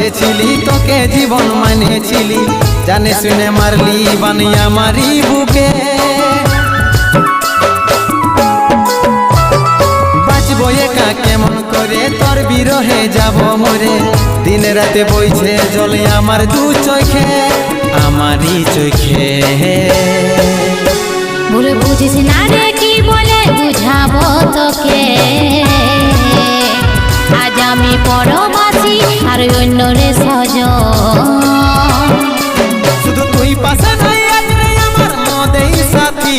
বসেছিলি তোকে জীবন মানেছিলি, জানে শুনে মারলি বানিয়া মারি বুকে। বাঁচবো একা কেমন করে তোর বিরহে যাব মরে, দিন রাতে বইছে জলে আমার দু চোখে, আমারই চোখে। ভুলে বুঝিস না রে কি বলে বুঝাবো তোকে, আজ আমি পরবাসী আর অন্য রে সজন। শুধু তুই পাশে নাই আজ রে আমার মদেই সাথী।